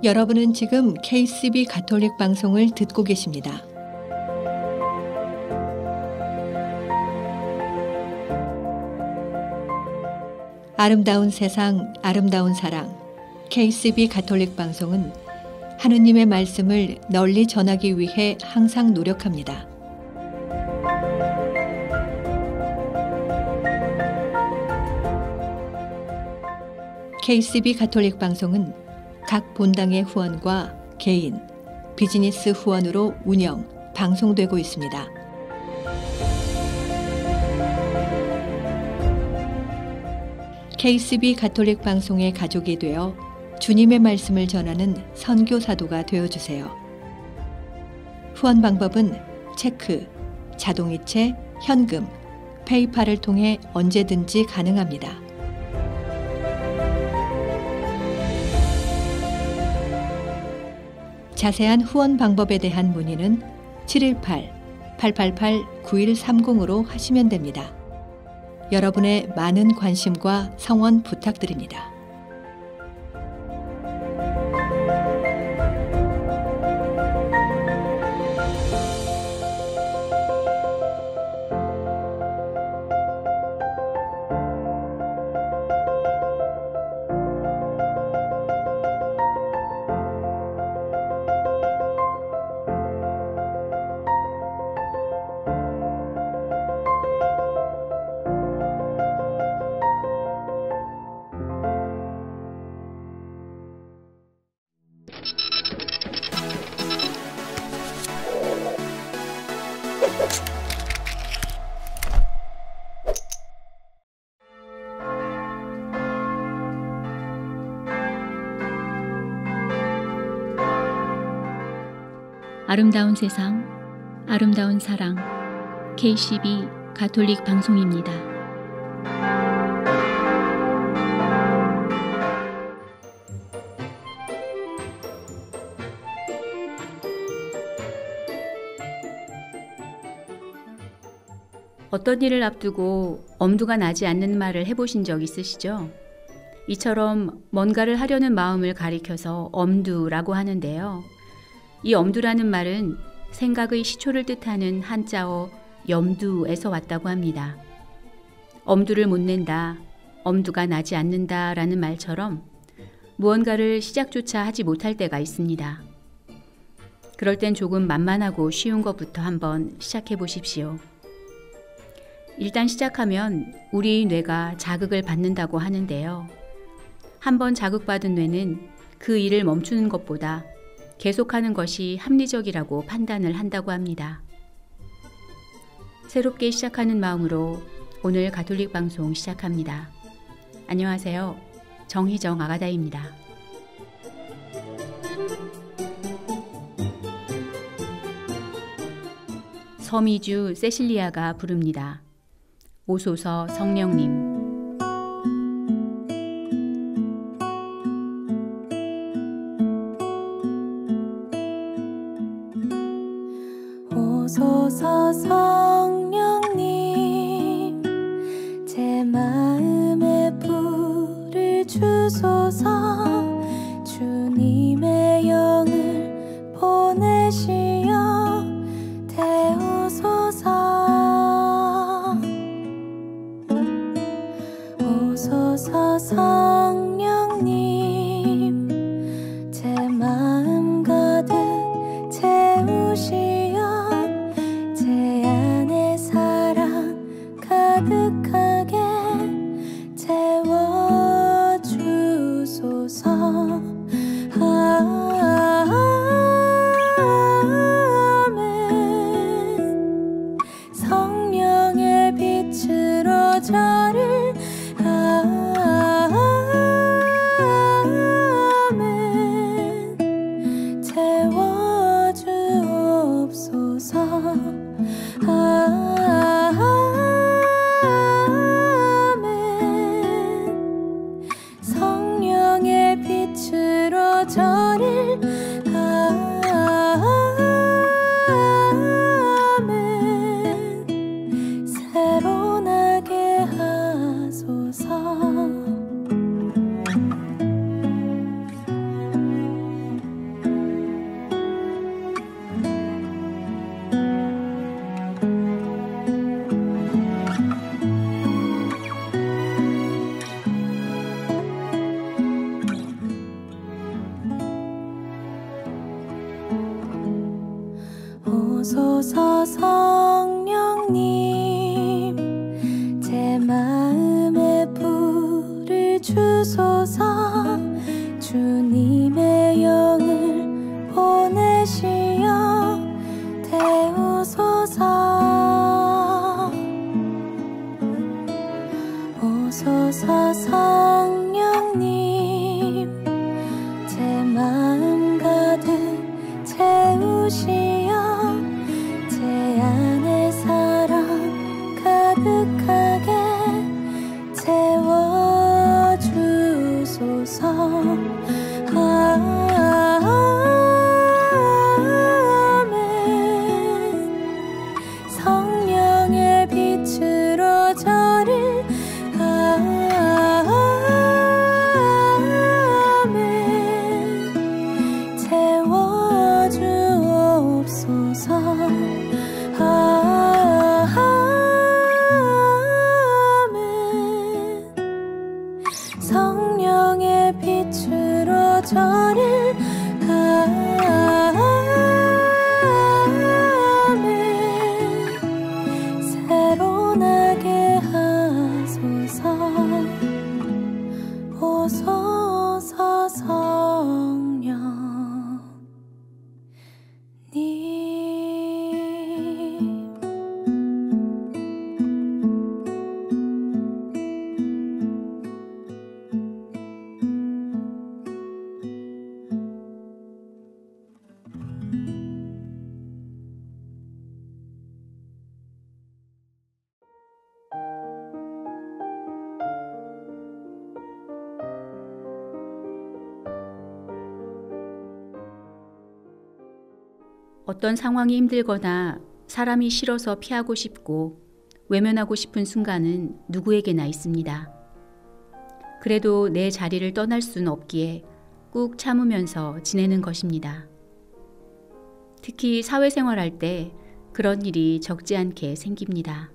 여러분은 지금 KCB 가톨릭 방송을 듣고 계십니다. 아름다운 세상, 아름다운 사랑. KCB 가톨릭 방송은 하느님의 말씀을 널리 전하기 위해 항상 노력합니다. KCB 가톨릭 방송은 각 본당의 후원과 개인, 비즈니스 후원으로 운영, 방송되고 있습니다. KCB 가톨릭 방송의 가족이 되어 주님의 말씀을 전하는 선교사도가 되어주세요. 후원 방법은 체크, 자동이체, 현금, 페이팔을 통해 언제든지 가능합니다. 자세한 후원 방법에 대한 문의는 718-888-9130으로 하시면 됩니다. 여러분의 많은 관심과 성원 부탁드립니다. 아름다운 세상, 아름다운 사랑, KCB 가톨릭 방송입니다. 어떤 일을 앞두고 엄두가 나지 않는 말을 해보신 적 있으시죠? 이처럼 뭔가를 하려는 마음을 가리켜서 엄두라고 하는데요. 이 엄두라는 말은 생각의 시초를 뜻하는 한자어 염두에서 왔다고 합니다. 엄두를 못 낸다, 엄두가 나지 않는다 라는 말처럼 무언가를 시작조차 하지 못할 때가 있습니다. 그럴 땐 조금 만만하고 쉬운 것부터 한번 시작해 보십시오. 일단 시작하면 우리 뇌가 자극을 받는다고 하는데요. 한번 자극받은 뇌는 그 일을 멈추는 것보다 계속하는 것이 합리적이라고 판단을 한다고 합니다. 새롭게 시작하는 마음으로 오늘 가톨릭 방송 시작합니다. 안녕하세요. 정희정 아가다입니다. 서미주 세실리아가 부릅니다. 오소서 성령님. 오소서 성령님, 제 마음에 불을 주소서. 주님의 영을 보내시어 태우소서. 어떤 상황이 힘들거나 사람이 싫어서 피하고 싶고 외면하고 싶은 순간은 누구에게나 있습니다. 그래도 내 자리를 떠날 수는 없기에 꾹 참으면서 지내는 것입니다. 특히 사회생활할 때 그런 일이 적지 않게 생깁니다.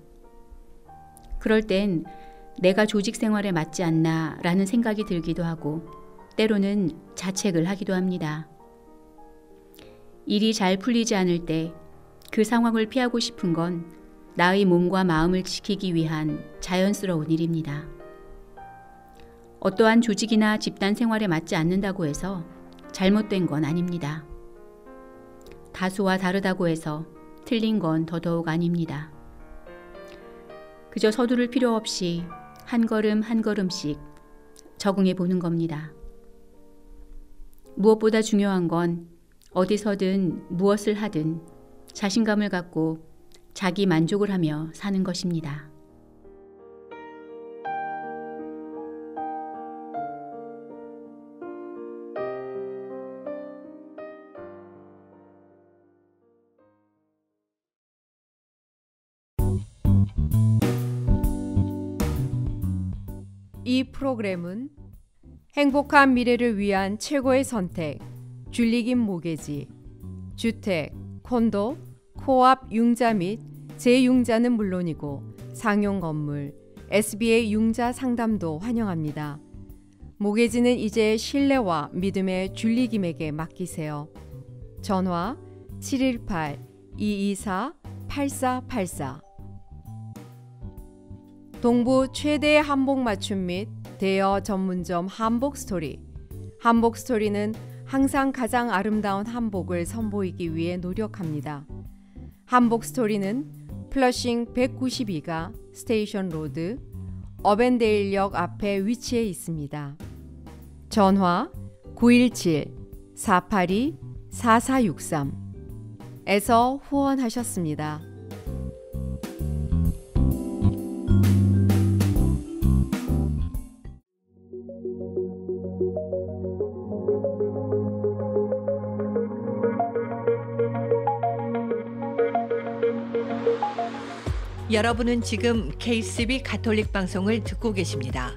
그럴 땐 내가 조직 생활에 맞지 않나 라는 생각이 들기도 하고 때로는 자책을 하기도 합니다. 일이 잘 풀리지 않을 때 그 상황을 피하고 싶은 건 나의 몸과 마음을 지키기 위한 자연스러운 일입니다. 어떠한 조직이나 집단 생활에 맞지 않는다고 해서 잘못된 건 아닙니다. 다수와 다르다고 해서 틀린 건 더더욱 아닙니다. 그저 서두를 필요 없이 한 걸음 한 걸음씩 적응해 보는 겁니다. 무엇보다 중요한 건 어디서든 무엇을 하든 자신감을 갖고 자기 만족을 하며 사는 것입니다. 이 프로그램은 행복한 미래를 위한 최고의 선택, 줄리김 모계지, 주택, 콘도, 코앞 융자 및 재융자는 물론이고 상용 건물, SBA 융자 상담도 환영합니다. 모계지는 이제 신뢰와 믿음의 줄리김에게 맡기세요. 전화 718-224-8484. 동부 최대 한복 맞춤 및 대여 전문점 한복스토리. 한복스토리는 항상 가장 아름다운 한복을 선보이기 위해 노력합니다. 한복스토리는 플러싱 192가 스테이션 로드, 어벤데일역 앞에 위치해 있습니다. 전화 917-482-4463에서 후원하셨습니다. 여러분은 지금 KCB 가톨릭 방송을 듣고 계십니다.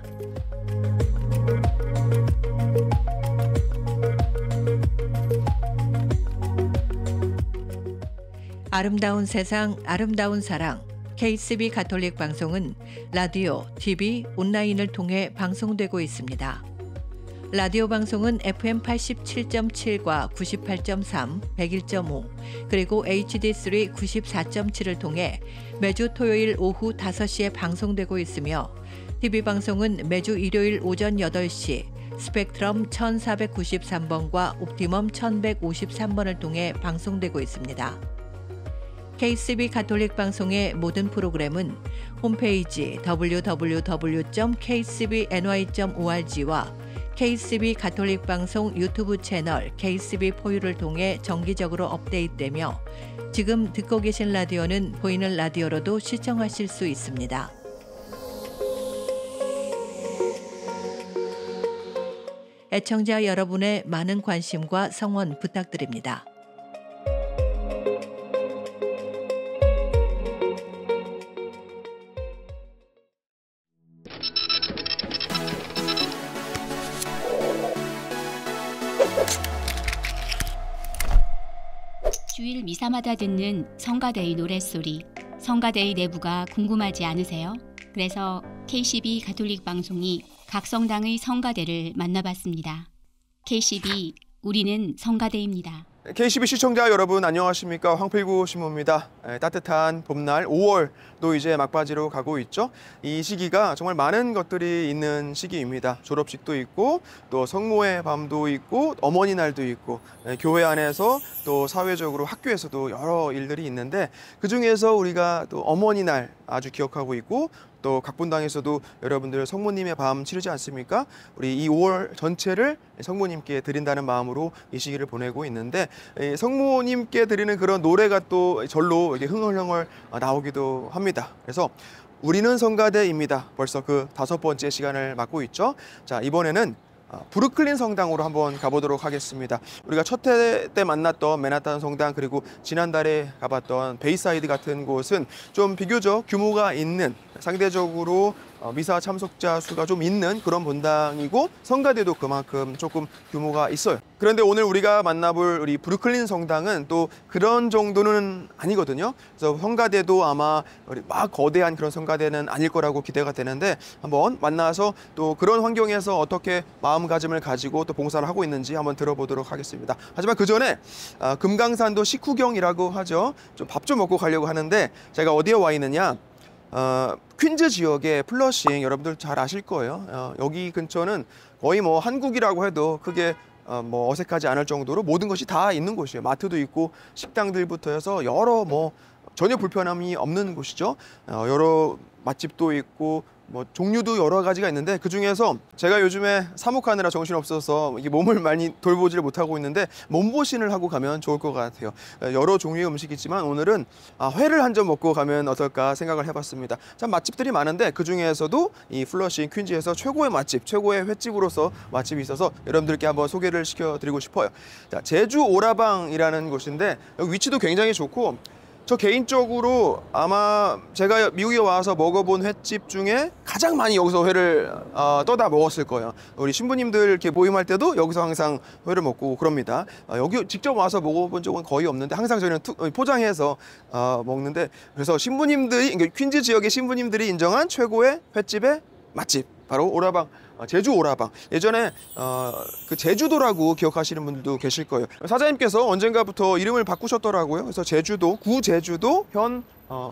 아름다운 세상, 아름다운 사랑. KCB 가톨릭 방송은 라디오, TV, 온라인을 통해 방송되고 있습니다. 라디오 방송은 FM 87.7과 98.3, 101.5, 그리고 HD3 94.7을 통해 매주 토요일 오후 5시에 방송되고 있으며 TV 방송은 매주 일요일 오전 8시 스펙트럼 1493번과 옵티멈 1153번을 통해 방송되고 있습니다. KCB 가톨릭 방송의 모든 프로그램은 홈페이지 www.kcbny.org와 KCB 가톨릭 방송 유튜브 채널 KCB4U를 통해 정기적으로 업데이트되며 지금 듣고 계신 라디오는 보이는 라디오로도 시청하실 수 있습니다. 애청자 여러분의 많은 관심과 성원 부탁드립니다. 주일 미사마다 듣는 성가대의 노랫소리, 성가대의 내부가 궁금하지 않으세요? 그래서 KCB 가톨릭 방송이 각 성당의 성가대를 만나봤습니다. KCB, 우리는 성가대입니다. KCB 시청자 여러분 안녕하십니까? 황필구 신부입니다. 따뜻한 봄날 5월도 이제 막바지로 가고 있죠. 이 시기가 정말 많은 것들이 있는 시기입니다. 졸업식도 있고 또 성모의 밤도 있고 어머니날도 있고 교회 안에서 또 사회적으로 학교에서도 여러 일들이 있는데 그중에서 우리가 또 어머니날 아주 기억하고 있고 또 각 분당에서도 여러분들 성모님의 밤 치르지 않습니까? 우리 이 5월 전체를 성모님께 드린다는 마음으로 이 시기를 보내고 있는데 성모님께 드리는 그런 노래가 또 절로 이렇게 흥얼흥얼 나오기도 합니다. 그래서 우리는 성가대입니다. 벌써 그 5번째 시간을 맞고 있죠. 자, 이번에는 브루클린 성당으로 한번 가보도록 하겠습니다. 우리가 첫 회 때 만났던 맨하탄 성당, 그리고 지난달에 가봤던 베이사이드 같은 곳은 좀 비교적 규모가 있는, 상대적으로 미사 참석자 수가 좀 있는 그런 본당이고, 성가대도 그만큼 조금 규모가 있어요. 그런데 오늘 우리가 만나볼 우리 브루클린 성당은 또 그런 정도는 아니거든요. 그래서 성가대도 아마 막 거대한 그런 성가대는 아닐 거라고 기대가 되는데, 한번 만나서 또 그런 환경에서 어떻게 마음가짐을 가지고 또 봉사를 하고 있는지 한번 들어보도록 하겠습니다. 하지만 그 전에 금강산도 식후경이라고 하죠. 좀 밥 좀 먹고 가려고 하는데, 제가 어디에 와 있느냐, 퀸즈 지역의 플러싱, 여러분들 잘 아실 거예요. 여기 근처는 거의 뭐 한국이라고 해도 크게 뭐 어색하지 않을 정도로 모든 것이 다 있는 곳이에요. 마트도 있고 식당들부터 해서 여러 뭐 전혀 불편함이 없는 곳이죠. 여러 맛집도 있고 뭐 종류도 여러 가지가 있는데, 그 중에서 제가 요즘에 사목하느라 정신없어서 이게 몸을 많이 돌보지를 못하고 있는데, 몸보신을 하고 가면 좋을 것 같아요. 여러 종류의 음식이 있지만 오늘은 회를 한 점 먹고 가면 어떨까 생각을 해봤습니다. 참 맛집들이 많은데 그 중에서도 이 플러싱 퀸즈에서 최고의 맛집, 최고의 횟집으로서 맛집이 있어서 여러분들께 한번 소개를 시켜드리고 싶어요. 자, 제주 오라방이라는 곳인데, 여기 위치도 굉장히 좋고, 저 개인적으로 아마 제가 미국에 와서 먹어본 횟집 중에 가장 많이 여기서 회를 떠다 먹었을 거예요. 우리 신부님들 이렇게 모임할 때도 여기서 항상 회를 먹고 그럽니다. 여기 직접 와서 먹어본 적은 거의 없는데, 항상 저희는 포장해서 먹는데, 그래서 신부님들이, 퀸즈 지역의 신부님들이 인정한 최고의 횟집의 맛집, 바로 오라방, 제주 오라방. 예전에 그 제주도라고 기억하시는 분들도 계실 거예요. 사장님께서 언젠가부터 이름을 바꾸셨더라고요. 그래서 제주도, 구제주도, 현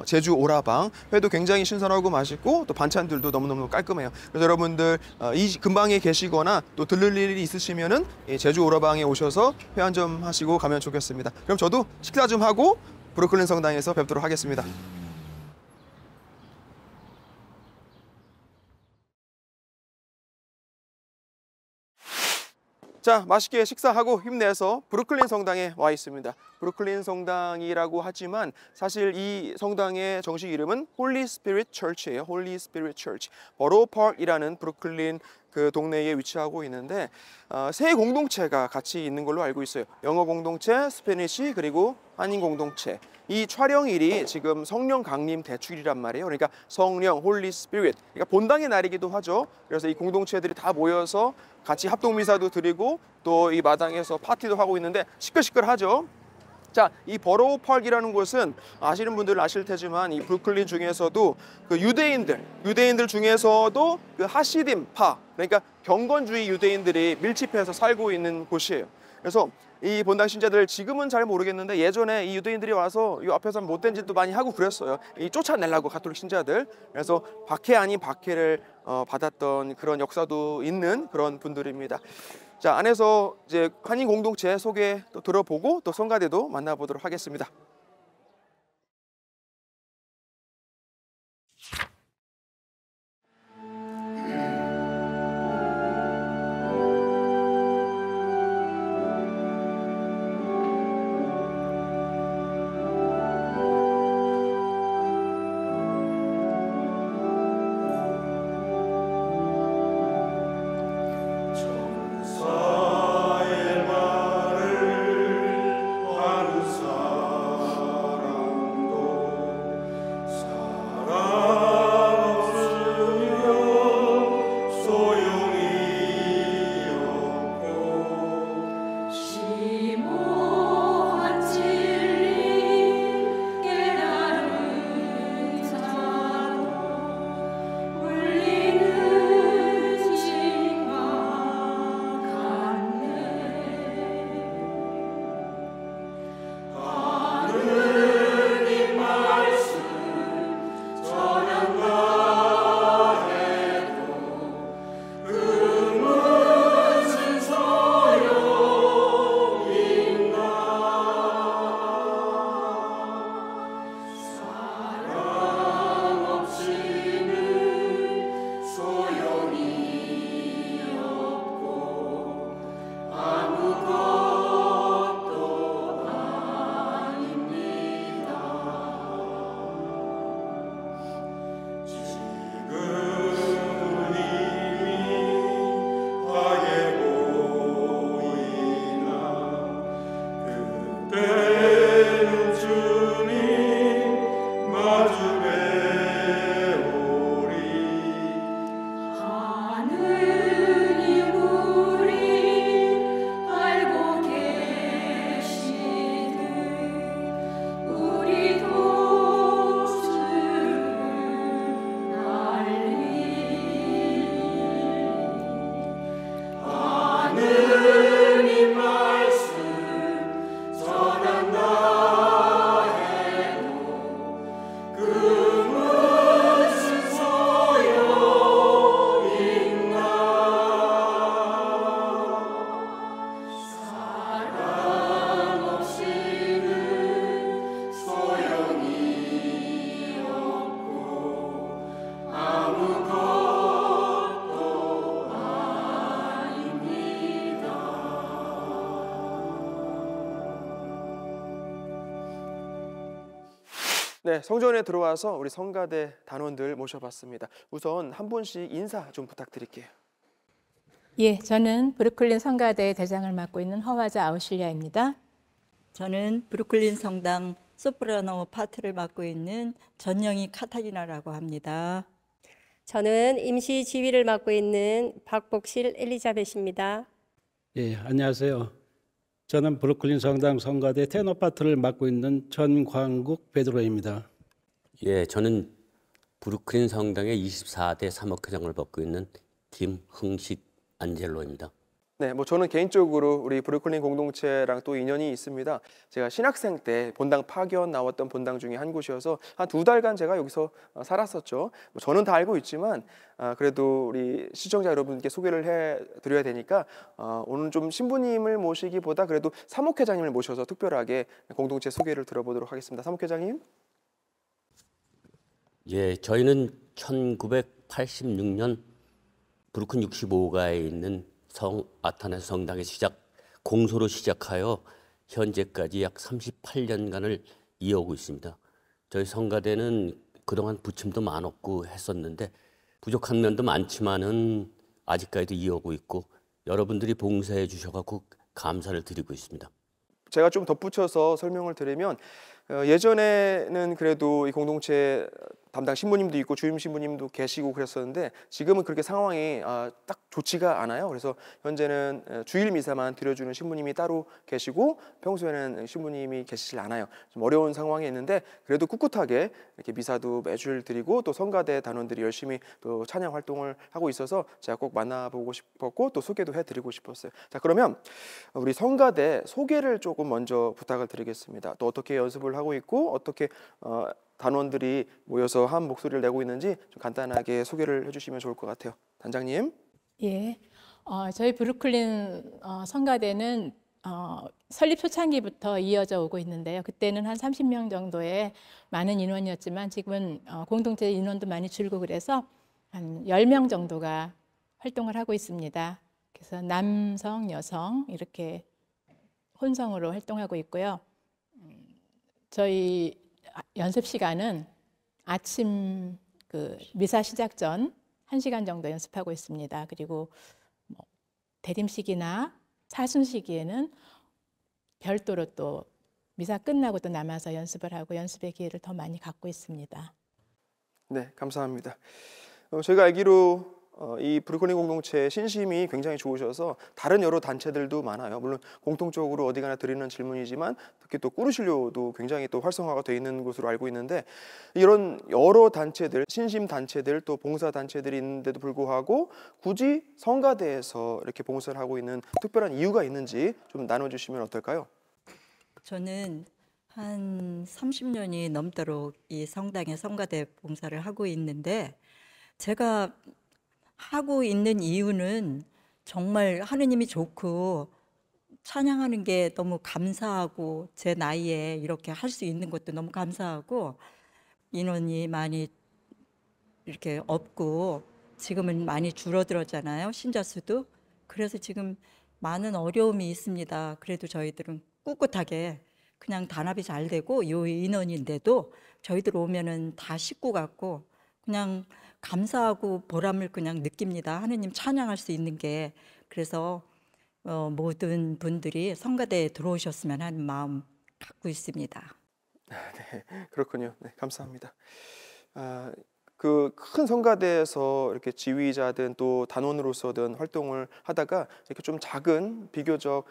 제주 오라방. 회도 굉장히 신선하고 맛있고, 또 반찬들도 너무너무 깔끔해요. 그래서 여러분들 이 근방에 계시거나 또 들를 일이 있으시면은 제주 오라방에 오셔서 회 한 점 하시고 가면 좋겠습니다. 그럼 저도 식사 좀 하고 브루클린 성당에서 뵙도록 하겠습니다. 자, 맛있게 식사하고 힘내서 브루클린 성당에 와 있습니다. 브루클린 성당이라고 하지만 사실 이 성당의 정식 이름은 홀리 스피릿 처치예요. 홀리 스피릿 처치. 버로우 파크이라는 브루클린 그 동네에 위치하고 있는데, 세 공동체가 같이 있는 걸로 알고 있어요. 영어 공동체, 스페니시, 그리고 한인 공동체. 이 촬영일이 지금 성령 강림 대축일이란 말이에요. 그러니까 성령, 홀리 스피릿, 그러니까 본당의 날이기도 하죠. 그래서 이 공동체들이 다 모여서 같이 합동미사도 드리고 또 이 마당에서 파티도 하고 있는데 시끌시끌하죠. 자, 이 버로우 파크이라는 곳은 아시는 분들은 아실 테지만, 이 브루클린 중에서도 그 유대인들 중에서도 그 하시딤파, 그러니까 경건주의 유대인들이 밀집해서 살고 있는 곳이에요. 그래서 이 본당 신자들, 지금은 잘 모르겠는데 예전에 이 유대인들이 와서 이 앞에서 못된 짓도 많이 하고 그랬어요. 이 쫓아내려고, 가톨릭 신자들. 그래서 박해 아닌 박해를 받았던 그런 역사도 있는 그런 분들입니다. 자, 안에서 이제 한인 공동체 소개 또 들어보고 또 성가대도 만나보도록 하겠습니다. 네, 성전에 들어와서 우리 성가대 단원들 모셔봤습니다. 우선 한 분씩 인사 좀 부탁드릴게요. 예, 저는 브루클린 성가대 대장을 맡고 있는 허화자 아우실리아입니다. 저는 브루클린 성당 소프라노 파트를 맡고 있는 전영희 카타리나라고 합니다. 저는 임시 지휘를 맡고 있는 박복실 엘리자벳입니다. 예, 안녕하세요. 저는 브루클린 성당 성가대 테너 파트를 맡고 있는 전광국 베드로입니다. 예, 저는 브루클린 성당의 24대 사목회장을 맡고 있는 김흥식 안젤로입니다. 네, 저는 개인적으로 우리 브루클린 공동체랑 또 인연이 있습니다. 제가 신학생 때 본당 파견 나왔던 본당 중에 한 곳이어서 한 2달간 제가 여기서 살았었죠. 저는 다 알고 있지만 그래도 우리 시청자 여러분께 소개를 해드려야 되니까 오늘 좀 신부님을 모시기보다 그래도 사목회장님을 모셔서 특별하게 공동체 소개를 들어보도록 하겠습니다. 사목회장님. 예, 저희는 1986년 브루클린 65가에 있는 성 아타나스 성당에서 공소로 시작하여 현재까지 약 38년간을 이어오고 있습니다. 저희 성가대는 그동안 부침도 많았고 했었는데 부족한 면도 많지만은 아직까지도 이어오고 있고 여러분들이 봉사해 주셔갖고 감사를 드리고 있습니다. 제가 좀 덧붙여서 설명을 드리면 예전에는 그래도 이 공동체 담당 신부님도 있고 주임 신부님도 계시고 그랬었는데 지금은 그렇게 상황이 딱 좋지가 않아요. 그래서 현재는 주일 미사만 드려주는 신부님이 따로 계시고 평소에는 신부님이 계시질 않아요. 좀 어려운 상황에 있는데 그래도 꿋꿋하게 이렇게 미사도 매주일 드리고 또 성가대 단원들이 열심히 또 찬양 활동을 하고 있어서 제가 꼭 만나보고 싶었고 또 소개도 해드리고 싶었어요. 자, 그러면 우리 성가대 소개를 조금 먼저 부탁을 드리겠습니다. 또 어떻게 연습을 하고 있고 어떻게 단원들이 모여서 한 목소리를 내고 있는지 좀 간단하게 소개를 해주시면 좋을 것 같아요. 단장님. 예, 저희 브루클린 성가대는 설립 초창기부터 이어져 오고 있는데요. 그때는 한 30명 정도의 많은 인원이었지만 지금은 공동체 인원도 많이 줄고 그래서 한 10명 정도가 활동을 하고 있습니다. 그래서 남성, 여성 이렇게 혼성으로 활동하고 있고요. 저희 연습 시간은 아침 미사 시작 전 1시간 정도 연습하고 있습니다. 그리고 대림식이나 사순식에는 별도로 또 미사 끝나고 또 남아서 연습을 하고 연습의 기회를 더 많이 갖고 있습니다. 네, 감사합니다. 저희가 알기로 이 브루클린 공동체 신심이 굉장히 좋으셔서 다른 여러 단체들도 많아요. 물론 공통적으로 어디 가나 드리는 질문이지만 특히 또 꾸르실료도 굉장히 또 활성화가 되어 있는 것으로 알고 있는데 이런 여러 단체들, 신심 단체들 또 봉사 단체들이 있는데도 불구하고 굳이 성가대에서 이렇게 봉사를 하고 있는 특별한 이유가 있는지 좀 나눠주시면 어떨까요? 저는 한 30년이 넘도록 이 성당의 성가대 봉사를 하고 있는데 제가 하고 있는 이유는 정말 하느님이 좋고 찬양하는 게 너무 감사하고 제 나이에 이렇게 할 수 있는 것도 너무 감사하고 인원이 많이 이렇게 없고 지금은 많이 줄어들었잖아요. 신자 수도. 그래서 지금 많은 어려움이 있습니다. 그래도 저희들은 꿋꿋하게 그냥 단합이 잘 되고 요 인원인데도 저희들 오면은 다 식구 같고 그냥 감사하고 보람을 그냥 느낍니다. 하느님 찬양할 수 있는 게. 그래서 모든 분들이 성가대에 들어오셨으면 하는 마음 갖고 있습니다. 네, 그렇군요. 네, 감사합니다. 그 큰 성가대에서 이렇게 지휘자든 또 단원으로서든 활동을 하다가 이렇게 좀 작은 비교적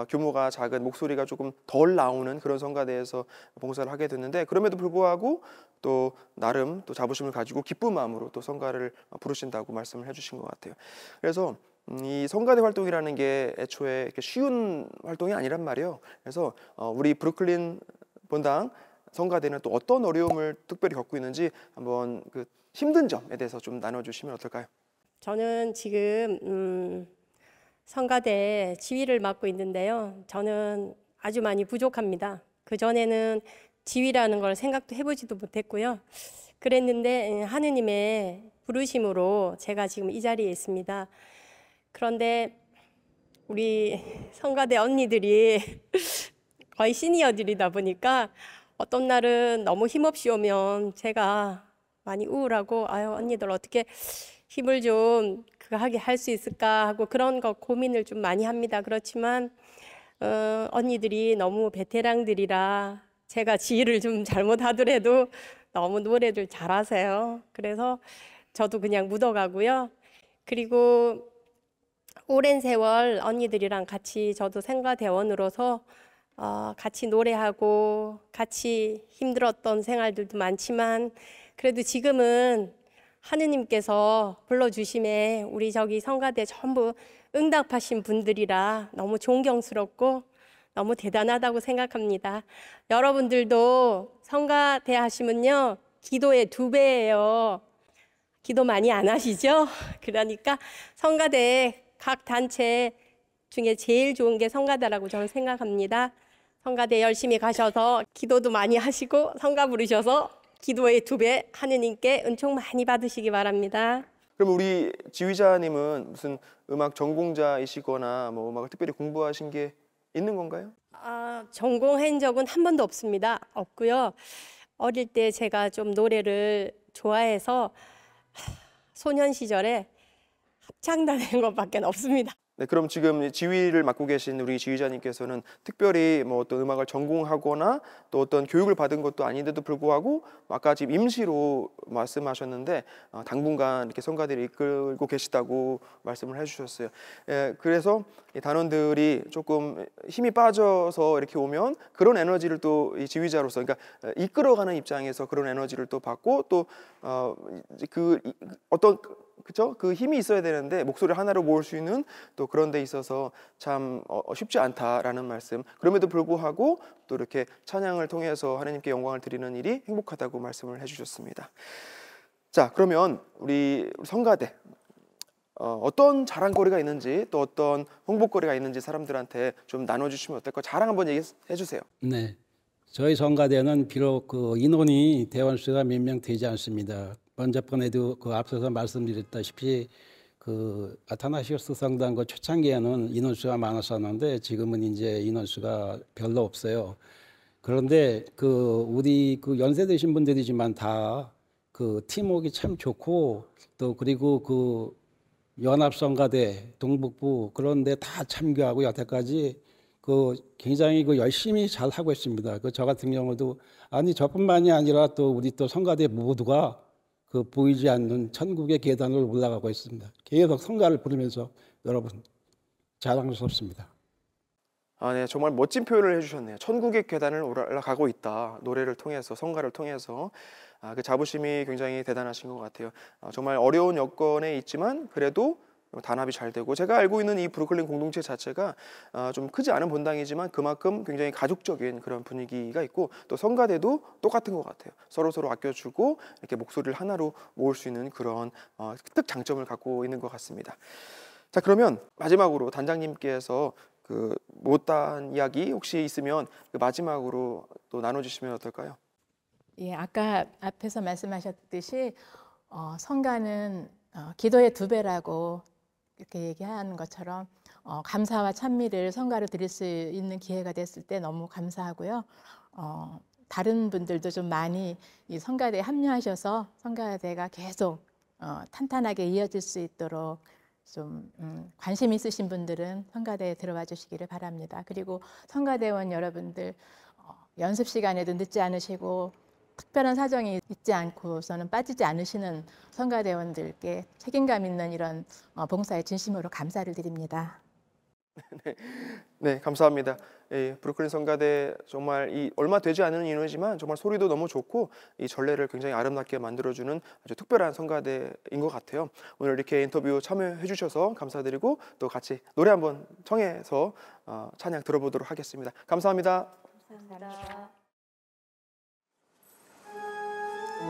규모가 작은 목소리가 조금 덜 나오는 그런 성가대에서 봉사를 하게 됐는데 그럼에도 불구하고 또 나름 또 자부심을 가지고 기쁜 마음으로 또 성가를 부르신다고 말씀을 해주신 것 같아요. 그래서 이 성가대 활동이라는 게 애초에 이렇게 쉬운 활동이 아니란 말이에요. 그래서 우리 브루클린 본당 성가대는 또 어떤 어려움을 특별히 겪고 있는지 한번 그 힘든 점에 대해서 좀 나눠주시면 어떨까요? 저는 지금 성가대 지휘를 맡고 있는데요. 저는 아주 많이 부족합니다. 그전에는 지휘라는 걸 생각도 해보지도 못했고요. 그랬는데 하느님의 부르심으로 제가 지금 이 자리에 있습니다. 그런데 우리 성가대 언니들이 거의 시니어들이다 보니까 어떤 날은 너무 힘없이 오면 제가 많이 우울하고 아유 언니들 어떻게 힘을 좀 하게 할 수 있을까 하고 그런 거 고민을 좀 많이 합니다. 그렇지만 언니들이 너무 베테랑들이라 제가 지휘를 좀 잘못하더라도 너무 노래를 잘하세요. 그래서 저도 그냥 묻어가고요. 그리고 오랜 세월 언니들이랑 같이 저도 생가대원으로서 같이 노래하고 같이 힘들었던 생활들도 많지만 그래도 지금은 하느님께서 불러주심에 우리 저기 성가대 전부 응답하신 분들이라 너무 존경스럽고 너무 대단하다고 생각합니다. 여러분들도 성가대 하시면요 기도의 2배예요. 기도 많이 안 하시죠? 그러니까 성가대 각 단체 중에 제일 좋은 게 성가대라고 저는 생각합니다. 성가대 열심히 가셔서 기도도 많이 하시고 성가 부르셔서 기도의 2배 하느님께 은총 많이 받으시기 바랍니다. 그럼 우리 지휘자님은 무슨 음악 전공자이시거나 뭐 음악을 특별히 공부하신 게 있는 건가요? 전공한 적은 한 번도 없습니다. 없고요. 어릴 때 제가 좀 노래를 좋아해서 소년 시절에 합창단한 것밖에 없습니다. 네, 그럼 지금 지휘를 맡고 계신 우리 지휘자님께서는 특별히 뭐 어떤 음악을 전공하거나 또 어떤 교육을 받은 것도 아닌데도 불구하고 아까 지금 임시로 말씀하셨는데 당분간 이렇게 성가대를 이끌고 계시다고 말씀을 해주셨어요. 예, 그래서 이 단원들이 조금 힘이 빠져서 이렇게 오면 그런 에너지를 또 이 지휘자로서 그러니까 이끌어가는 입장에서 그런 에너지를 또 받고 또 어떤 그렇죠? 그 힘이 있어야 되는데 목소리를 하나로 모을 수 있는 또 그런 데 있어서 참 쉽지 않다라는 말씀. 그럼에도 불구하고 또 이렇게 찬양을 통해서 하나님께 영광을 드리는 일이 행복하다고 말씀을 해주셨습니다. 자, 그러면 우리 성가대 어떤 자랑거리가 있는지 또 어떤 홍보거리가 있는지 사람들한테 좀 나눠주시면 어떨까요? 자랑 한번 얘기해 주세요. 네, 저희 성가대는 비록 그 인원이 대원수가 몇 명 되지 않습니다. 먼저 번에도 그 앞서서 말씀드렸다시피 그 아타나시우스 성당 그 초창기에는 인원수가 많았었는데 지금은 이제 인원수가 별로 없어요. 그런데 그 우리 그 연세 드신 분들이지만 다 그 팀워크가 참 좋고 또 그리고 그 연합성가대 동북부 그런데 다 참교하고 여태까지 그 굉장히 그 열심히 잘 하고 있습니다. 그 저 같은 경우도 아니 저뿐만이 아니라 또 우리 또 성가대 모두가 그 보이지 않는 천국의 계단을 올라가고 있습니다. 계속 성가를 부르면서 여러분 자랑스럽습니다. 네, 정말 멋진 표현을 해주셨네요. 천국의 계단을 올라가고 있다. 노래를 통해서 성가를 통해서 그 자부심이 굉장히 대단하신 것 같아요. 정말 어려운 여건에 있지만 그래도 단합이 잘 되고 제가 알고 있는 이 브루클린 공동체 자체가 좀 크지 않은 본당이지만 그만큼 굉장히 가족적인 그런 분위기가 있고 또 성가대도 똑같은 것 같아요. 서로 아껴주고 이렇게 목소리를 하나로 모을 수 있는 그런 특장점을 갖고 있는 것 같습니다. 자, 그러면 마지막으로 단장님께서 그 못다한 이야기 혹시 있으면 그 마지막으로 또 나눠주시면 어떨까요? 예, 아까 앞에서 말씀하셨듯이 성가는 기도의 2배라고 이렇게 얘기하는 것처럼 감사와 찬미를 성가로 드릴 수 있는 기회가 됐을 때 너무 감사하고요. 다른 분들도 좀 많이 이 성가대에 합류하셔서 성가대가 계속 탄탄하게 이어질 수 있도록 좀 관심 있으신 분들은 성가대에 들어와 주시기를 바랍니다. 그리고 성가대원 여러분들 연습 시간에도 늦지 않으시고 특별한 사정이 있지 않고서는 빠지지 않으시는 성가대원들께 책임감 있는 이런 봉사에 진심으로 감사를 드립니다. 네, 감사합니다. 예, 브루클린 성가대 정말 이 얼마 되지 않은 인원이지만 정말 소리도 너무 좋고 이 전례를 굉장히 아름답게 만들어주는 아주 특별한 성가대인 것 같아요. 오늘 이렇게 인터뷰 참여해 주셔서 감사드리고 또 같이 노래 한번 청해서 찬양 들어보도록 하겠습니다. 감사합니다. 감사합니다. 주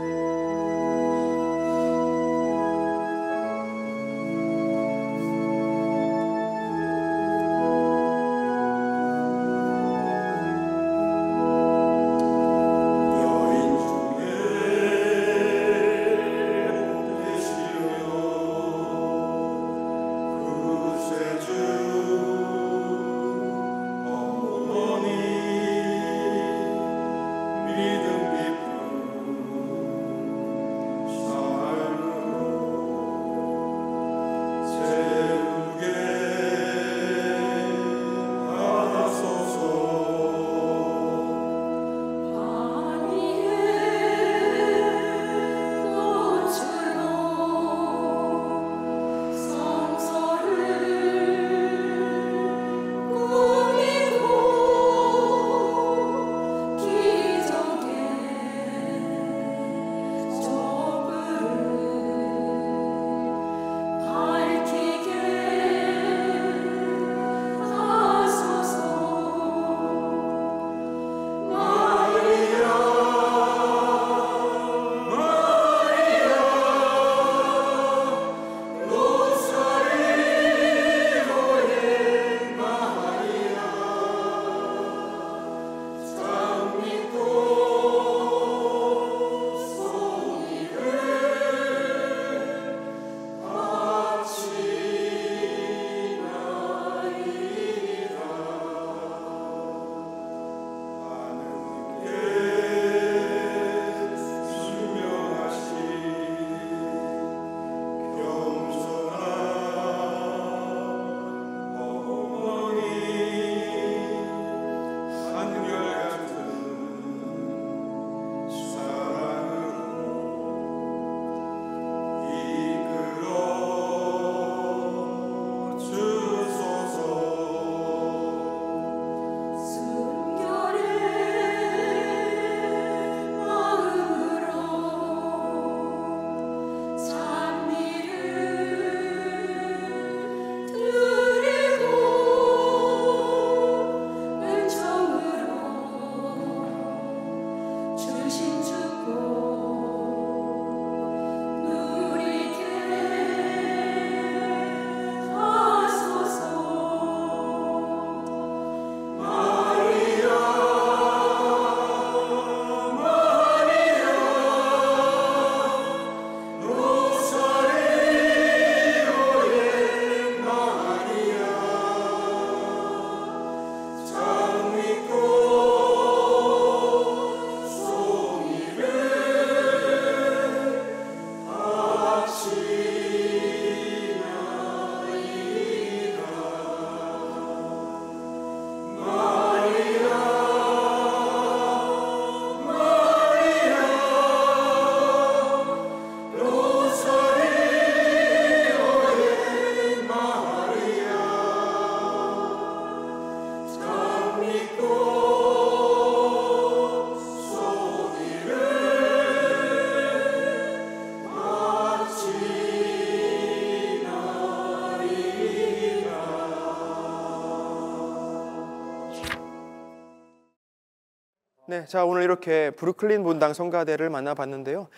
네, 자 오늘 이렇게 브루클린 본당 성가대를 만나봤는데요.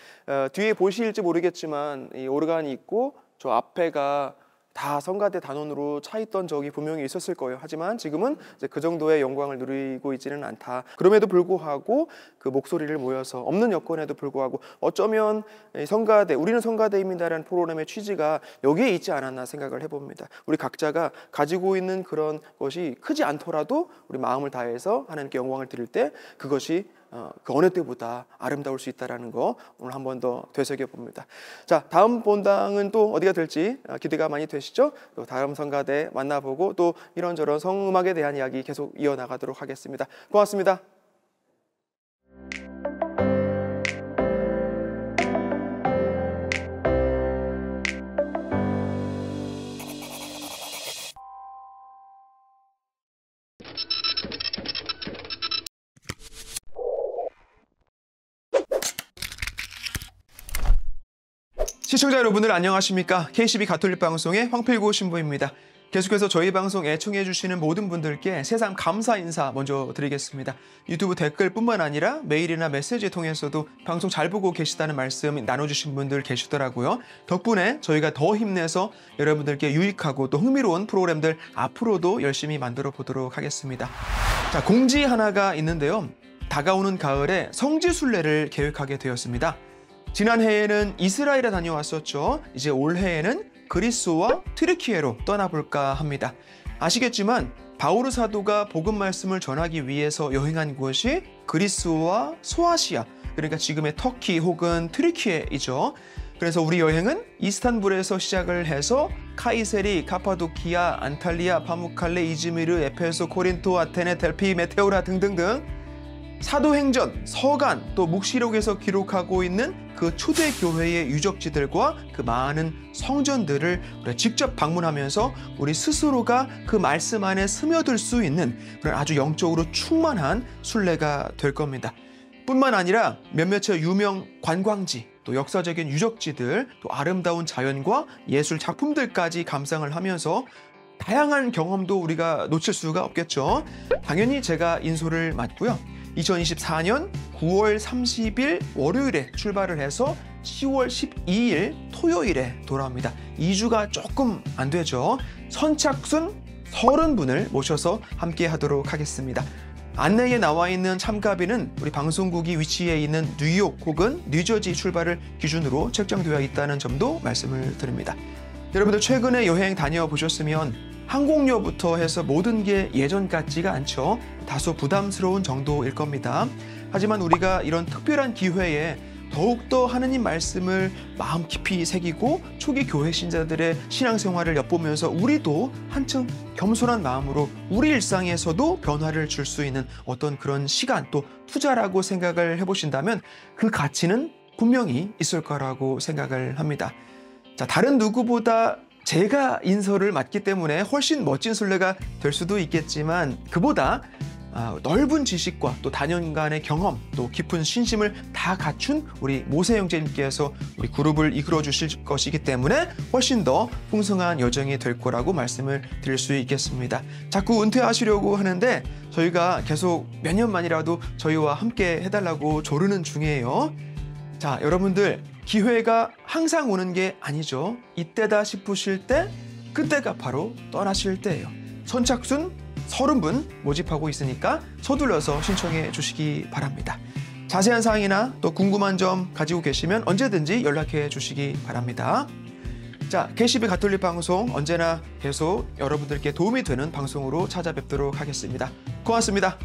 뒤에 보실지 모르겠지만 이 오르간이 있고 저 앞에가 다 성가대 단원으로 차 있던 적이 분명히 있었을 거예요. 하지만 지금은 이제 그 정도의 영광을 누리고 있지는 않다. 그럼에도 불구하고 그 목소리를 모여서 없는 여건에도 불구하고 어쩌면 이 성가대, 우리는 성가대입니다라는 프로그램의 취지가 여기에 있지 않았나 생각을 해봅니다. 우리 각자가 가지고 있는 그런 것이 크지 않더라도 우리 마음을 다해서 하나님께 영광을 드릴 때 그것이 그 어느 때보다 아름다울 수 있다는 거 오늘 한 번 더 되새겨 봅니다. 자, 다음 본당은 또 어디가 될지 기대가 많이 되시죠? 또 다음 성가대 만나보고 또 이런저런 성음악에 대한 이야기 계속 이어나가도록 하겠습니다. 고맙습니다. 시청자 여러분들 안녕하십니까? KCB 가톨릭 방송의 황필구 신부입니다. 계속해서 저희 방송 애청해 주시는 모든 분들께 새삼 감사 인사 먼저 드리겠습니다. 유튜브 댓글뿐만 아니라 메일이나 메시지 통해서도 방송 잘 보고 계시다는 말씀 나눠주신 분들 계시더라고요. 덕분에 저희가 더 힘내서 여러분들께 유익하고 또 흥미로운 프로그램들 앞으로도 열심히 만들어 보도록 하겠습니다. 자, 공지 하나가 있는데요. 다가오는 가을에 성지순례를 계획하게 되었습니다. 지난해에는 이스라엘에 다녀왔었죠. 이제 올해에는 그리스와 튀르키예로 떠나볼까 합니다. 아시겠지만 바오르 사도가 복음 말씀을 전하기 위해서 여행한 곳이 그리스와 소아시아, 그러니까 지금의 터키 혹은 튀르키예이죠. 그래서 우리 여행은 이스탄불에서 시작을 해서 카이세리, 카파도키아, 안탈리아, 파무칼레, 이즈미르, 에페소, 코린토, 아테네, 델피, 메테오라 등등등 사도행전, 서간, 또 묵시록에서 기록하고 있는 그 초대교회의 유적지들과 그 많은 성전들을 우리가 직접 방문하면서 우리 스스로가 그 말씀 안에 스며들 수 있는 그런 아주 영적으로 충만한 순례가 될 겁니다. 뿐만 아니라 몇몇의 유명 관광지, 또 역사적인 유적지들, 또 아름다운 자연과 예술 작품들까지 감상을 하면서 다양한 경험도 우리가 놓칠 수가 없겠죠. 당연히 제가 인솔을 맡고요. 2024년 9월 30일 월요일에 출발을 해서 10월 12일 토요일에 돌아옵니다. 2주가 조금 안 되죠. 선착순 30분을 모셔서 함께 하도록 하겠습니다. 안내에 나와 있는 참가비는 우리 방송국이 위치해 있는 뉴욕 혹은 뉴저지 출발을 기준으로 책정되어 있다는 점도 말씀을 드립니다. 여러분들 최근에 여행 다녀보셨으면 항공료부터 해서 모든 게 예전 같지가 않죠. 다소 부담스러운 정도일 겁니다. 하지만 우리가 이런 특별한 기회에 더욱더 하느님 말씀을 마음 깊이 새기고 초기 교회 신자들의 신앙생활을 엿보면서 우리도 한층 겸손한 마음으로 우리 일상에서도 변화를 줄 수 있는 어떤 그런 시간 또 투자라고 생각을 해보신다면 그 가치는 분명히 있을 거라고 생각을 합니다. 자, 다른 누구보다 제가 인솔을 맡기 때문에 훨씬 멋진 순례가 될 수도 있겠지만 그보다 넓은 지식과 또 단연간의 경험 또 깊은 신심을 다 갖춘 우리 모세 형제님께서 우리 그룹을 이끌어 주실 것이기 때문에 훨씬 더 풍성한 여정이 될 거라고 말씀을 드릴 수 있겠습니다. 자꾸 은퇴하시려고 하는데 저희가 계속 몇 년만이라도 저희와 함께 해달라고 조르는 중이에요. 자, 여러분들 기회가 항상 오는 게 아니죠. 이때다 싶으실 때 그때가 바로 떠나실 때예요. 선착순 30분 모집하고 있으니까 서둘러서 신청해 주시기 바랍니다. 자세한 사항이나 또 궁금한 점 가지고 계시면 언제든지 연락해 주시기 바랍니다. 자, KCB 가톨릭 방송 언제나 계속 여러분들께 도움이 되는 방송으로 찾아뵙도록 하겠습니다. 고맙습니다.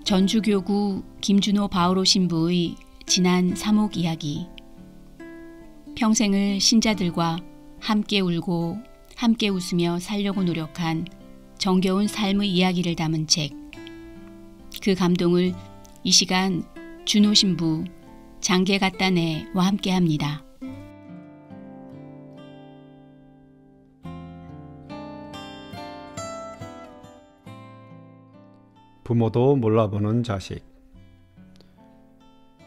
전주교구 김준호 바오로 신부의 지난 사목 이야기. 평생을 신자들과 함께 울고 함께 웃으며 살려고 노력한 정겨운 삶의 이야기를 담은 책. 그 감동을 이 시간 준호 신부, 장계 갖다네와 함께합니다. 부모도 몰라보는 자식.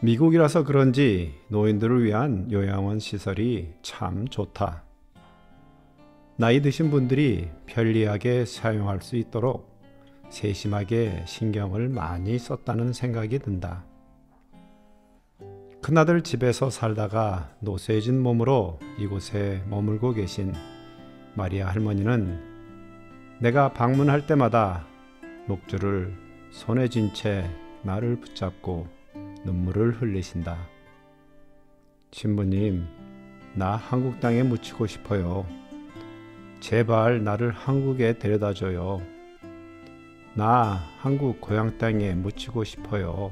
미국이라서 그런지 노인들을 위한 요양원 시설이 참 좋다. 나이 드신 분들이 편리하게 사용할 수 있도록 세심하게 신경을 많이 썼다는 생각이 든다. 큰아들 집에서 살다가 노쇠해진 몸으로 이곳에 머물고 계신 마리아 할머니는 내가 방문할 때마다 목줄을 손에 쥔 채 나를 붙잡고 눈물을 흘리신다. 신부님, 나 한국 땅에 묻히고 싶어요. 제발 나를 한국에 데려다줘요. 나 한국 고향 땅에 묻히고 싶어요.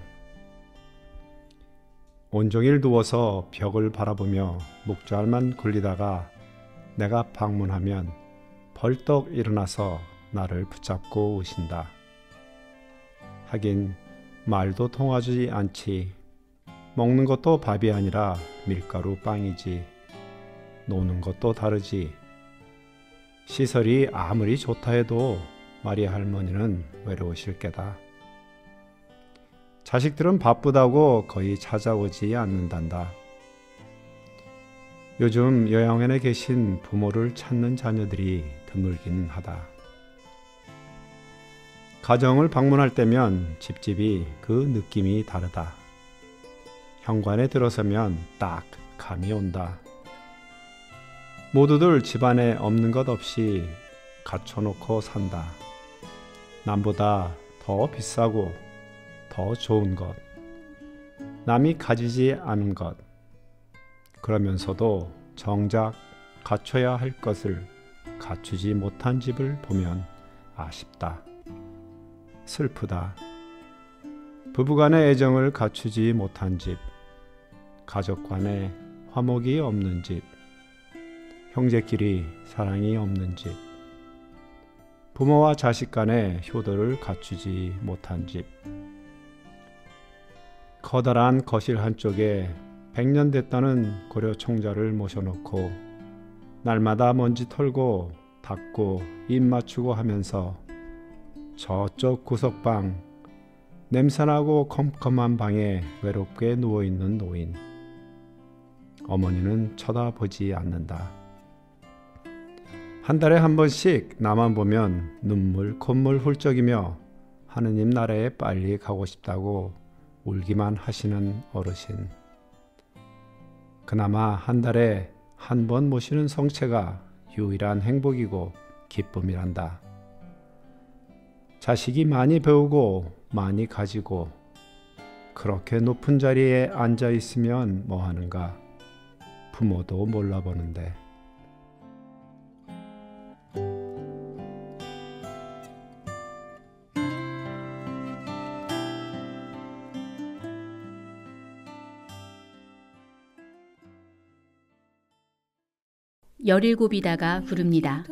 온종일 누워서 벽을 바라보며 목줄만 굴리다가 내가 방문하면 벌떡 일어나서 나를 붙잡고 오신다. 하긴 말도 통하지 않지. 먹는 것도 밥이 아니라 밀가루 빵이지. 노는 것도 다르지. 시설이 아무리 좋다 해도 마리아 할머니는 외로우실 게다. 자식들은 바쁘다고 거의 찾아오지 않는단다. 요즘 요양원에 계신 부모를 찾는 자녀들이 드물긴 하다. 가정을 방문할 때면 집집이 그 느낌이 다르다. 현관에 들어서면 딱 감이 온다. 모두들 집안에 없는 것 없이 갖춰놓고 산다. 남보다 더 비싸고 더 좋은 것, 남이 가지지 않은 것, 그러면서도 정작 갖춰야 할 것을 갖추지 못한 집을 보면 아쉽다. 슬프다. 부부간의 애정을 갖추지 못한 집, 가족 간의 화목이 없는 집, 형제끼리 사랑이 없는 집, 부모와 자식 간의 효도를 갖추지 못한 집, 커다란 거실 한쪽에 100년 됐다는 고려 총자를 모셔놓고 날마다 먼지 털고 닦고 입 맞추고 하면서 저쪽 구석방 냄새나고 컴컴한 방에 외롭게 누워있는 노인. 어머니는 쳐다보지 않는다. 한 달에 한 번씩 나만 보면 눈물 콧물 훌쩍이며 하느님 나라에 빨리 가고 싶다고 울기만 하시는 어르신. 그나마 한 달에 한 번 모시는 성체가 유일한 행복이고 기쁨이란다. 자식이 많이 배우고 많이 가지고 그렇게 높은 자리에 앉아 있으면 뭐하는가. 부모도 몰라보는데. 열일곱이다가 부릅니다.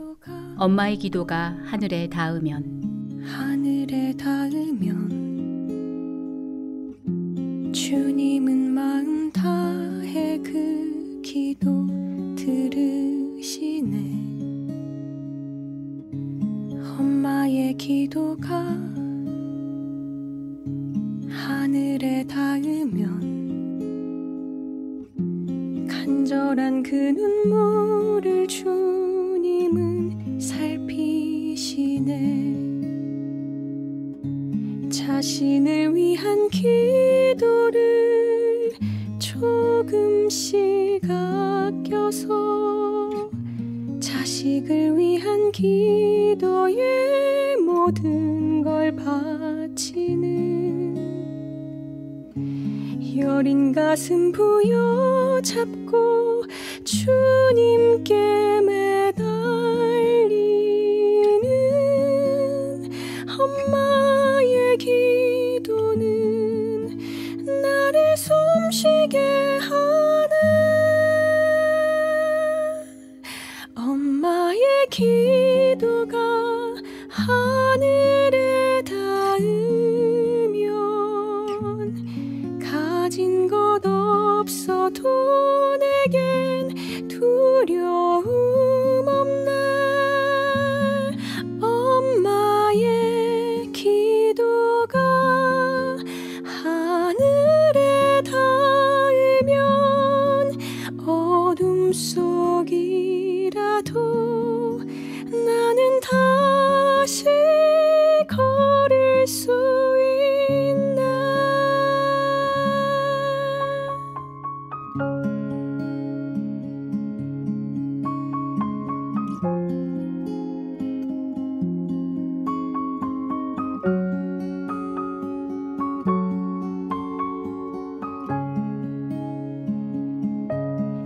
엄마의 기도가 하늘에 닿으면. 하늘에 닿으면 주님은 마음 다해 그 기도 들으시네. 엄마의 기도가 하늘에 닿으면 간절한 그 눈물을 주님은 살피시네. 자신을 위한 기도를 조금씩 아껴서 자식을 위한 기도에 모든 걸 바치는 여린 가슴 부여잡고 주님께 매달리는 엄마의 기도는 나를 숨쉬게 하네. 엄마의 기도가 하늘에 닿으면 가진 것 없어도 내겐 두려움 없네. 엄마의 기도가 속이라도 나는 다시 걸을 수 있나.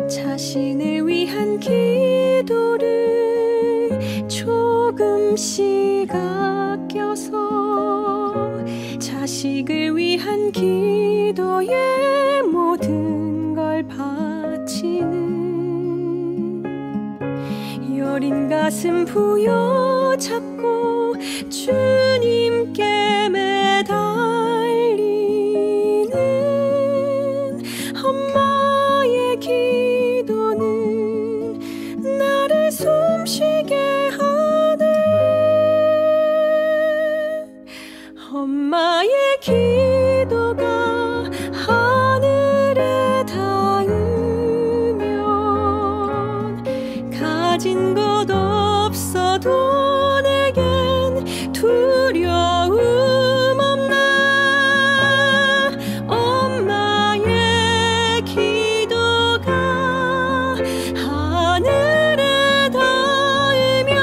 자신을 위한 기도를 조금씩 아껴서 자식을 위한 기도에 모든 걸 바치는 여린 가슴 부여잡고 주님께 매달리는 엄마의 기도는 나를 숨쉬게 하네. 엄마의 기도가 하늘에 닿으면 가진 것 없어도 내겐 두려움 없나. 엄마의 기도가 하늘에 닿으면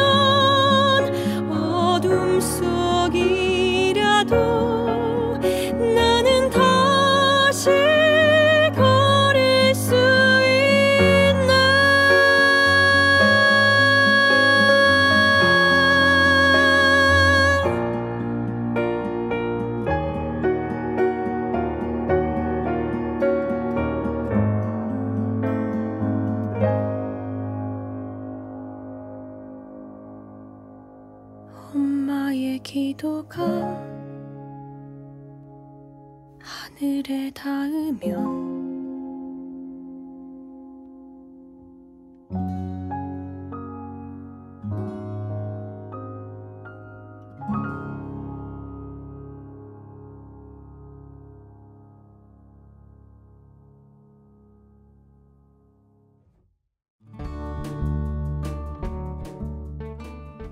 어둠 속이라도 나는 다시 걸을 수 있나. 엄마의 기도가 하늘에 닿으면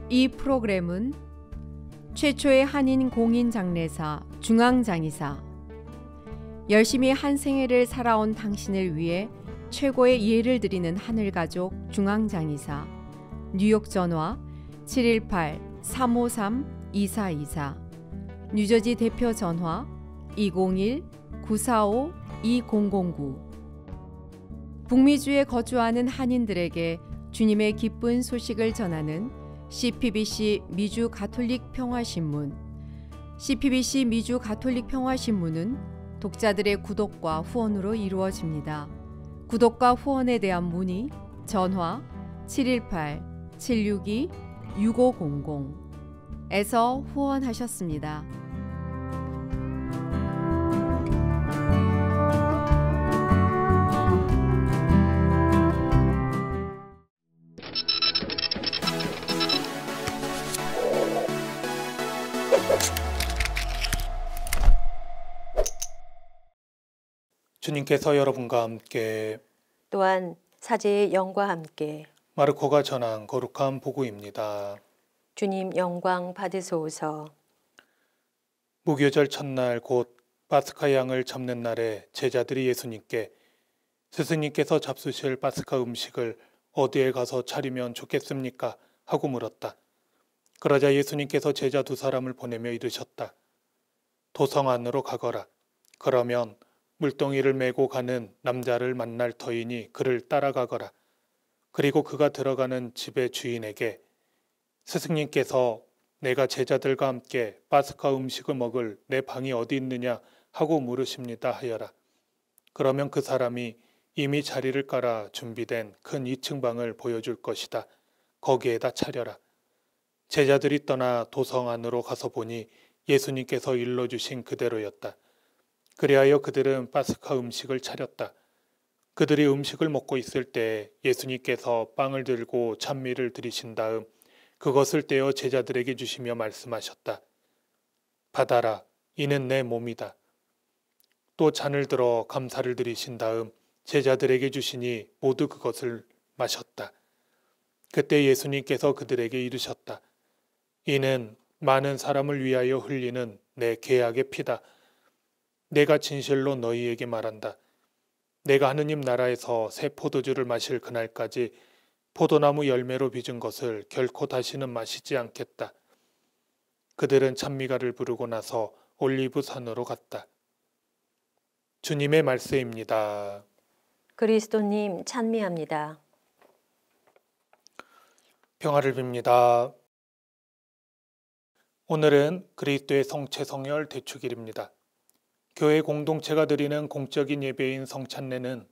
이 프로그램은 최초의 한인 공인 장례사 중앙장의사, 열심히 한 생애를 살아온 당신을 위해 최고의 예를 드리는 하늘가족 중앙장의사, 뉴욕 전화 718-353-2424, 뉴저지 대표 전화 201-945-2009. 북미주에 거주하는 한인들에게 주님의 기쁜 소식을 전하는 CPBC 미주 가톨릭 평화신문. CPBC 미주 가톨릭 평화신문은 독자들의 구독과 후원으로 이루어집니다. 구독과 후원에 대한 문의 전화 718-762-6500에서 후원하셨습니다. 주님께서 여러분과 함께 또한 사제의 영과 함께 마르코가 전한 거룩한 복음입니다. 주님 영광 받으소서. 무교절 첫날 곧 파스카 양을 잡는 날에 제자들이 예수님께 스승님께서 잡수실 파스카 음식을 어디에 가서 차리면 좋겠습니까? 하고 물었다. 그러자 예수님께서 제자 두 사람을 보내며 이르셨다. 도성 안으로 가거라. 그러면 물동이를 메고 가는 남자를 만날 터이니 그를 따라가거라. 그리고 그가 들어가는 집의 주인에게 스승님께서 내가 제자들과 함께 파스카 음식을 먹을 내 방이 어디 있느냐 하고 물으십니다 하여라. 그러면 그 사람이 이미 자리를 깔아 준비된 큰 2층 방을 보여줄 것이다. 거기에다 차려라. 제자들이 떠나 도성 안으로 가서 보니 예수님께서 일러주신 그대로였다. 그리하여 그들은 파스카 음식을 차렸다. 그들이 음식을 먹고 있을 때 예수님께서 빵을 들고 찬미를 드리신 다음 그것을 떼어 제자들에게 주시며 말씀하셨다. 받아라, 이는 내 몸이다. 또 잔을 들어 감사를 드리신 다음 제자들에게 주시니 모두 그것을 마셨다. 그때 예수님께서 그들에게 이르셨다. 이는 많은 사람을 위하여 흘리는 내 계약의 피다. 내가 진실로 너희에게 말한다. 내가 하느님 나라에서 새 포도주를 마실 그날까지 포도나무 열매로 빚은 것을 결코 다시는 마시지 않겠다. 그들은 찬미가를 부르고 나서 올리브 산으로 갔다. 주님의 말씀입니다. 그리스도님 찬미합니다. 평화를 빕니다. 오늘은 그리스도의 성체 성혈 대축일입니다. 교회 공동체가 드리는 공적인 예배인 성찬례는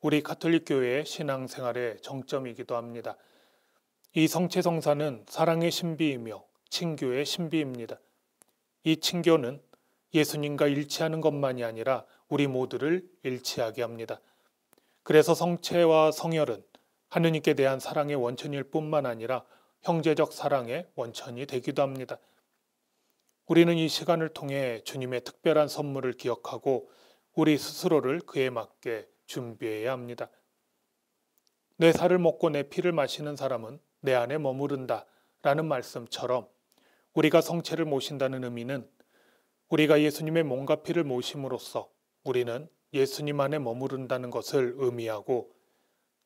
우리 가톨릭 교회의 신앙생활의 정점이기도 합니다. 이 성체 성사는 사랑의 신비이며 친교의 신비입니다. 이 친교는 예수님과 일치하는 것만이 아니라 우리 모두를 일치하게 합니다. 그래서 성체와 성혈은 하느님께 대한 사랑의 원천일 뿐만 아니라 형제적 사랑의 원천이 되기도 합니다. 우리는 이 시간을 통해 주님의 특별한 선물을 기억하고 우리 스스로를 그에 맞게 준비해야 합니다. 내 살을 먹고 내 피를 마시는 사람은 내 안에 머무른다 라는 말씀처럼 우리가 성체를 모신다는 의미는 우리가 예수님의 몸과 피를 모심으로써 우리는 예수님 안에 머무른다는 것을 의미하고,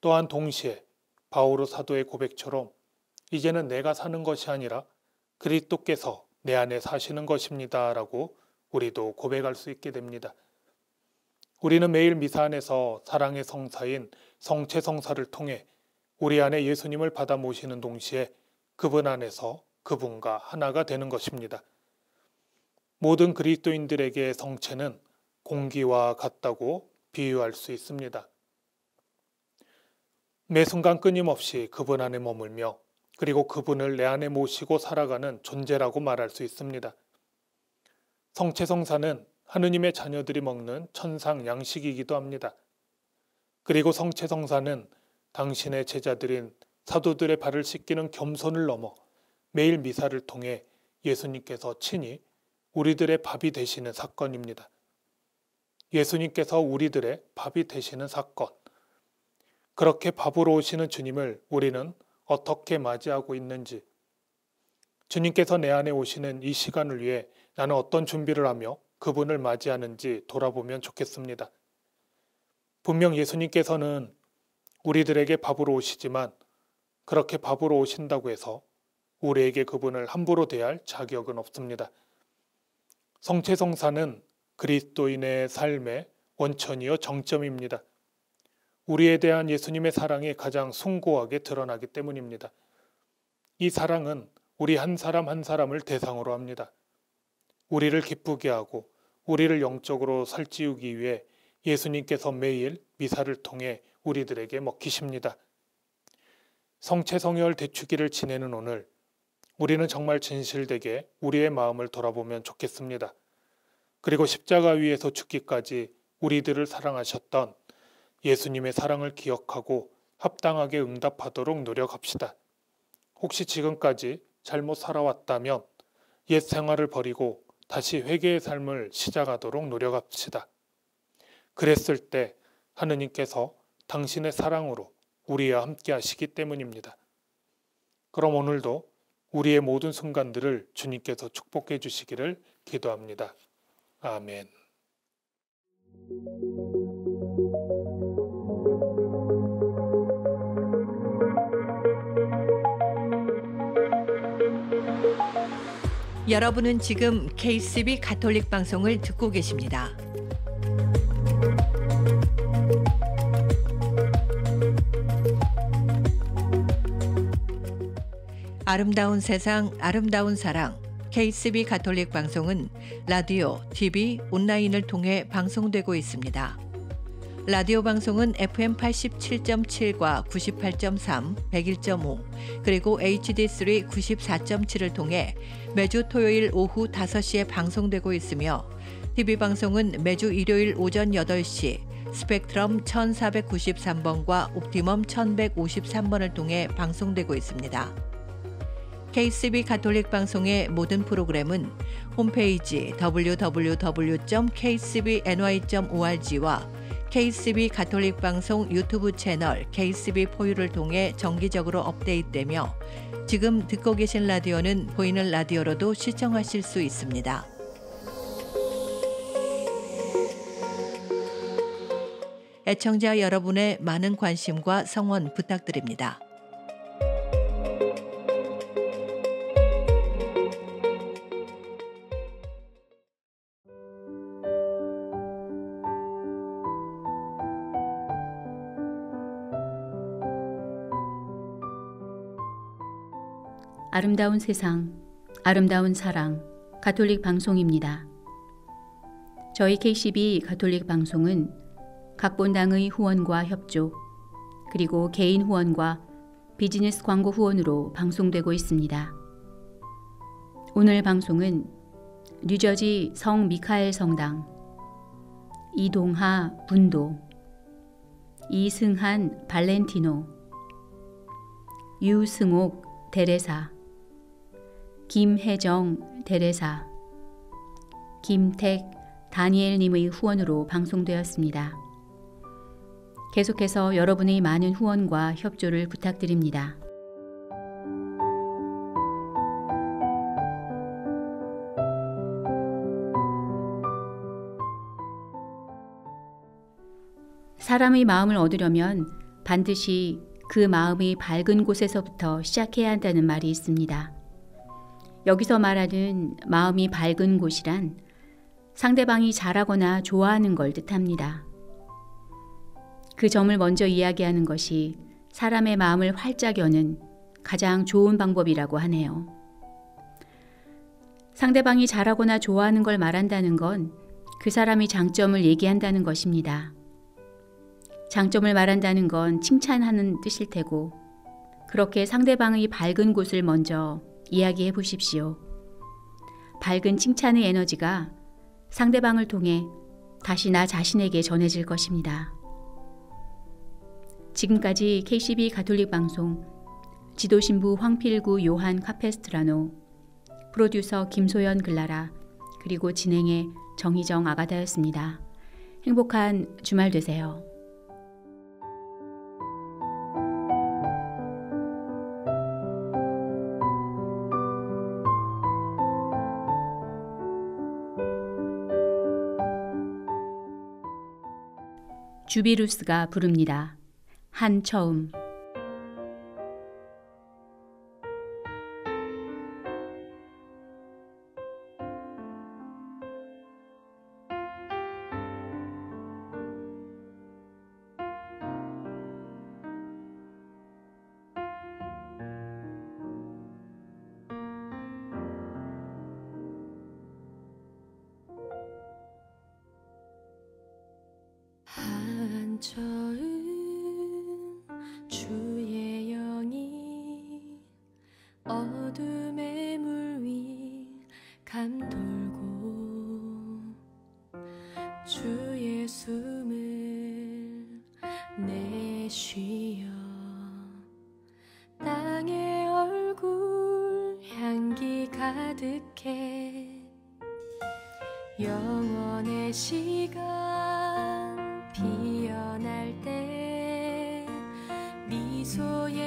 또한 동시에 바오로 사도의 고백처럼 이제는 내가 사는 것이 아니라 그리스도께서 내 안에 사시는 것입니다 라고 우리도 고백할 수 있게 됩니다. 우리는 매일 미사 안에서 사랑의 성사인 성체 성사를 통해 우리 안에 예수님을 받아 모시는 동시에 그분 안에서 그분과 하나가 되는 것입니다. 모든 그리스도인들에게 성체는 공기와 같다고 비유할 수 있습니다. 매 순간 끊임없이 그분 안에 머물며 그리고 그분을 내 안에 모시고 살아가는 존재라고 말할 수 있습니다. 성체성사는 하느님의 자녀들이 먹는 천상 양식이기도 합니다. 그리고 성체성사는 당신의 제자들인 사도들의 발을 씻기는 겸손을 넘어 매일 미사를 통해 예수님께서 친히 우리들의 밥이 되시는 사건입니다. 예수님께서 우리들의 밥이 되시는 사건. 그렇게 밥으로 오시는 주님을 우리는 어떻게 맞이하고 있는지, 주님께서 내 안에 오시는 이 시간을 위해 나는 어떤 준비를 하며 그분을 맞이하는지 돌아보면 좋겠습니다. 분명 예수님께서는 우리들에게 밥으로 오시지만 그렇게 밥으로 오신다고 해서 우리에게 그분을 함부로 대할 자격은 없습니다. 성체성사는 그리스도인의 삶의 원천이요 정점입니다. 우리에 대한 예수님의 사랑이 가장 숭고하게 드러나기 때문입니다. 이 사랑은 우리 한 사람 한 사람을 대상으로 합니다. 우리를 기쁘게 하고 우리를 영적으로 살찌우기 위해 예수님께서 매일 미사를 통해 우리들에게 먹히십니다. 성체성혈 대축일을 지내는 오늘, 우리는 정말 진실되게 우리의 마음을 돌아보면 좋겠습니다. 그리고 십자가 위에서 죽기까지 우리들을 사랑하셨던 예수님의 사랑을 기억하고 합당하게 응답하도록 노력합시다. 혹시 지금까지 잘못 살아왔다면 옛 생활을 버리고 다시 회개의 삶을 시작하도록 노력합시다. 그랬을 때 하느님께서 당신의 사랑으로 우리와 함께 하시기 때문입니다. 그럼 오늘도 우리의 모든 순간들을 주님께서 축복해 주시기를 기도합니다. 아멘. 여러분은 지금 KCB 가톨릭 방송을 듣고 계십니다. 아름다운 세상, 아름다운 사랑. KCB 가톨릭 방송은 라디오, TV, 온라인을 통해 방송되고 있습니다. 라디오 방송은 FM 87.7과 98.3, 101.5, 그리고 HD3 94.7을 통해 매주 토요일 오후 5시에 방송되고 있으며 TV 방송은 매주 일요일 오전 8시 스펙트럼 1493번과 옵티멈 1153번을 통해 방송되고 있습니다. KCB 가톨릭 방송의 모든 프로그램은 홈페이지 www.kcbny.org와 KCB 가톨릭 방송 유튜브 채널 KCB 포유를 통해 정기적으로 업데이트되며 지금 듣고 계신 라디오는 보이는 라디오로도 시청하실 수 있습니다. 애청자 여러분의 많은 관심과 성원 부탁드립니다. 아름다운 세상, 아름다운 사랑, 가톨릭 방송입니다. 저희 KCB 가톨릭 방송은 각 본당의 후원과 협조, 그리고 개인 후원과 비즈니스 광고 후원으로 방송되고 있습니다. 오늘 방송은 뉴저지 성 미카엘 성당, 이동하 분도, 이승한 발렌티노, 유승옥 데레사, 김혜정 데레사, 김택 다니엘님의 후원으로 방송되었습니다. 계속해서 여러분의 많은 후원과 협조를 부탁드립니다. 사람의 마음을 얻으려면 반드시 그 마음의 밝은 곳에서부터 시작해야 한다는 말이 있습니다. 여기서 말하는 마음이 밝은 곳이란 상대방이 잘하거나 좋아하는 걸 뜻합니다. 그 점을 먼저 이야기하는 것이 사람의 마음을 활짝 여는 가장 좋은 방법이라고 하네요. 상대방이 잘하거나 좋아하는 걸 말한다는 건 그 사람의 장점을 얘기한다는 것입니다. 장점을 말한다는 건 칭찬하는 뜻일 테고, 그렇게 상대방의 밝은 곳을 먼저 이야기해 보십시오. 밝은 칭찬의 에너지가 상대방을 통해 다시 나 자신에게 전해질 것입니다. 지금까지 KCB 가톨릭 방송 지도신부 황필구 요한 카페스트라노, 프로듀서 김소연 글라라, 그리고 진행의 정희정 아가다였습니다. 행복한 주말 되세요. 주비루스가 부릅니다. 한처음. 한처음 주의 영이 어둠의 물 위 감돌고 주의 숨을 내쉬어 땅의 얼굴 향기 가득해 영원의 시간 피어날 때 미소의